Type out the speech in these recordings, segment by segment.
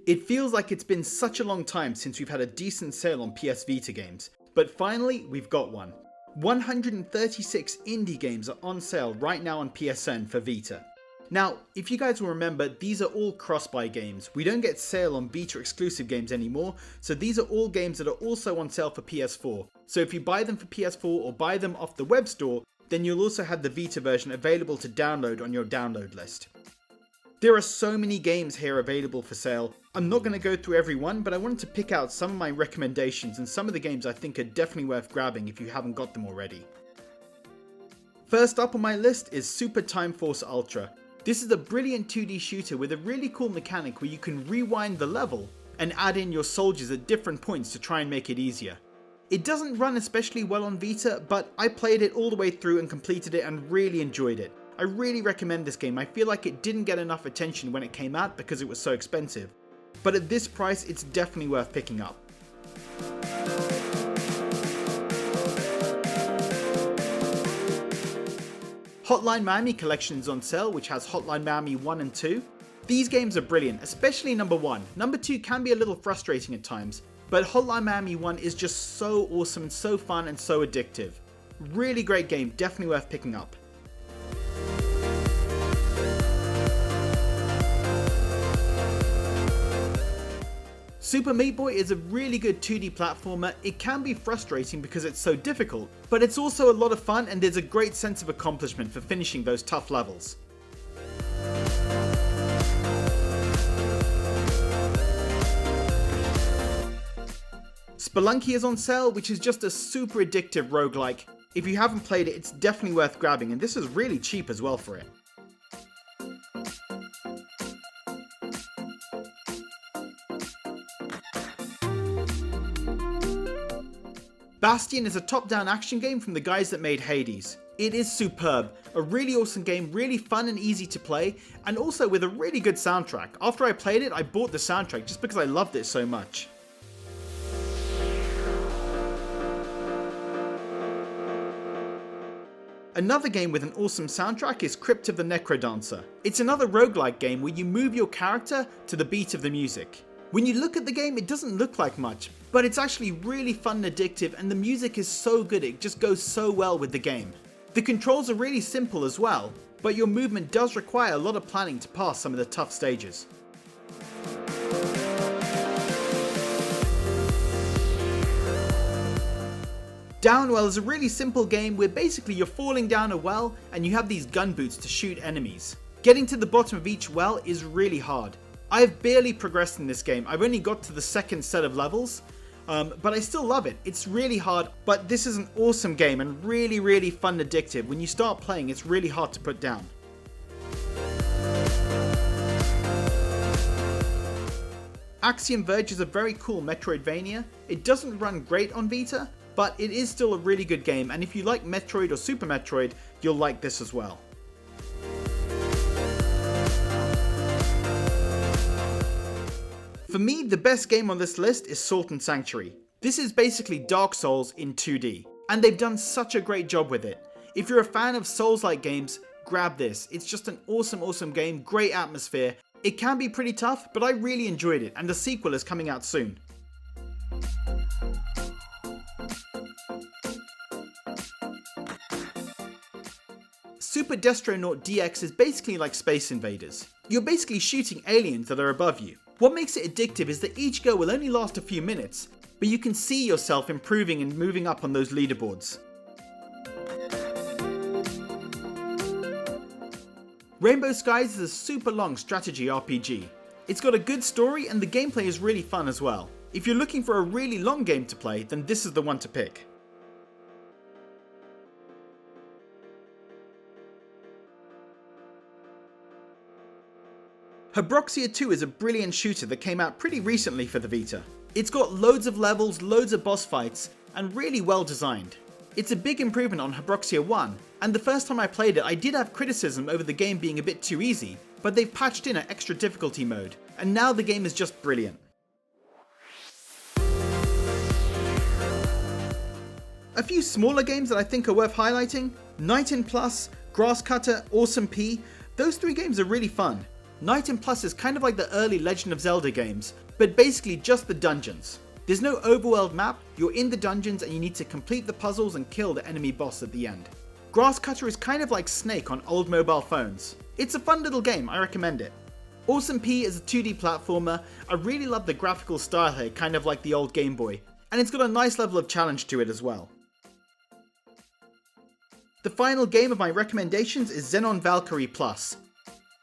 It feels like it's been such a long time since we've had a decent sale on PS Vita games, but finally we've got one. 136 indie games are on sale right now on PSN for Vita. Now, if you guys will remember, these are all cross-buy games. We don't get sale on Vita exclusive games anymore, so these are all games that are also on sale for PS4. So if you buy them for PS4 or buy them off the web store, then you'll also have the Vita version available to download on your download list. There are so many games here available for sale. I'm not going to go through every one, but I wanted to pick out some of my recommendations and some of the games I think are definitely worth grabbing if you haven't got them already. First up on my list is Super Time Force Ultra. This is a brilliant 2D shooter with a really cool mechanic where you can rewind the level and add in your soldiers at different points to try and make it easier. It doesn't run especially well on Vita, but I played it all the way through and completed it and really enjoyed it. I really recommend this game. I feel like it didn't get enough attention when it came out because it was so expensive, but at this price it's definitely worth picking up. Hotline Miami Collection is on sale, which has Hotline Miami 1 and 2. These games are brilliant, especially number 1. Number 2 can be a little frustrating at times, but Hotline Miami 1 is just so awesome, so fun and so addictive. Really great game, definitely worth picking up. Super Meat Boy is a really good 2D platformer. It can be frustrating because it's so difficult, but it's also a lot of fun and there's a great sense of accomplishment for finishing those tough levels. Spelunky is on sale, which is just a super addictive roguelike. If you haven't played it, it's definitely worth grabbing, and this is really cheap as well for it. Bastion is a top-down action game from the guys that made Hades. It is superb, a really awesome game, really fun and easy to play, and also with a really good soundtrack. After I played it, I bought the soundtrack just because I loved it so much. Another game with an awesome soundtrack is Crypt of the Necrodancer. It's another roguelike game where you move your character to the beat of the music. When you look at the game, it doesn't look like much, but it's actually really fun and addictive, and the music is so good, it just goes so well with the game. The controls are really simple as well, but your movement does require a lot of planning to pass some of the tough stages. Downwell is a really simple game where basically you're falling down a well and you have these gun boots to shoot enemies. Getting to the bottom of each well is really hard. I've barely progressed in this game. I've only got to the second set of levels, but I still love it. It's really hard, but this is an awesome game and really fun and addictive. When you start playing, it's really hard to put down. Axiom Verge is a very cool Metroidvania. It doesn't run great on Vita, but it is still a really good game, and if you like Metroid or Super Metroid, you'll like this as well. For me, the best game on this list is Salt and Sanctuary. This is basically Dark Souls in 2D, and they've done such a great job with it. If you're a fan of Souls-like games, grab this. It's just an awesome game, great atmosphere. It can be pretty tough, but I really enjoyed it, and the sequel is coming out soon. Super Destronaut DX is basically like Space Invaders. You're basically shooting aliens that are above you. What makes it addictive is that each go will only last a few minutes, but you can see yourself improving and moving up on those leaderboards. Rainbow Skies is a super long strategy RPG. It's got a good story and the gameplay is really fun as well. If you're looking for a really long game to play, then this is the one to pick. Habroxia 2 is a brilliant shooter that came out pretty recently for the Vita. It's got loads of levels, loads of boss fights, and really well designed. It's a big improvement on Habroxia 1, and the first time I played it I did have criticism over the game being a bit too easy, but they've patched in an extra difficulty mode, and now the game is just brilliant. A few smaller games that I think are worth highlighting: Night in Plus, Grasscutter, Awesome P. Those 3 games are really fun. Night in Plus is kind of like the early Legend of Zelda games, but basically just the dungeons. There's no overworld map, you're in the dungeons and you need to complete the puzzles and kill the enemy boss at the end. Grasscutter is kind of like Snake on old mobile phones. It's a fun little game, I recommend it. Awesome P is a 2D platformer. I really love the graphical style here, kind of like the old Game Boy, and it's got a nice level of challenge to it as well. The final game of my recommendations is Xenon Valkyrie Plus.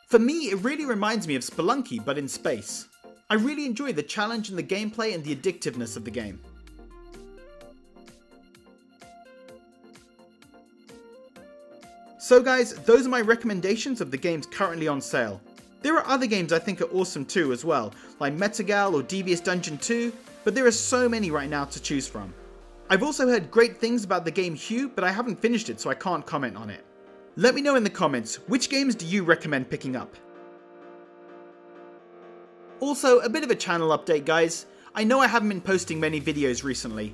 For me, it really reminds me of Spelunky, but in space. I really enjoy the challenge in the gameplay and the addictiveness of the game. So guys, those are my recommendations of the games currently on sale. There are other games I think are awesome too as well, like Metagal or Devious Dungeon 2, but there are so many right now to choose from. I've also heard great things about the game Hue, but I haven't finished it so I can't comment on it. Let me know in the comments, which games do you recommend picking up? Also, a bit of a channel update guys. I know I haven't been posting many videos recently.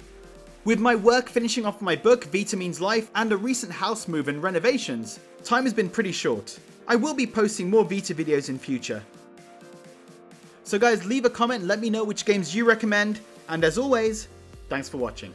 With my work finishing off my book Vita Means Life and a recent house move and renovations, time has been pretty short. I will be posting more Vita videos in future. So guys, leave a comment, let me know which games you recommend, and as always, thanks for watching.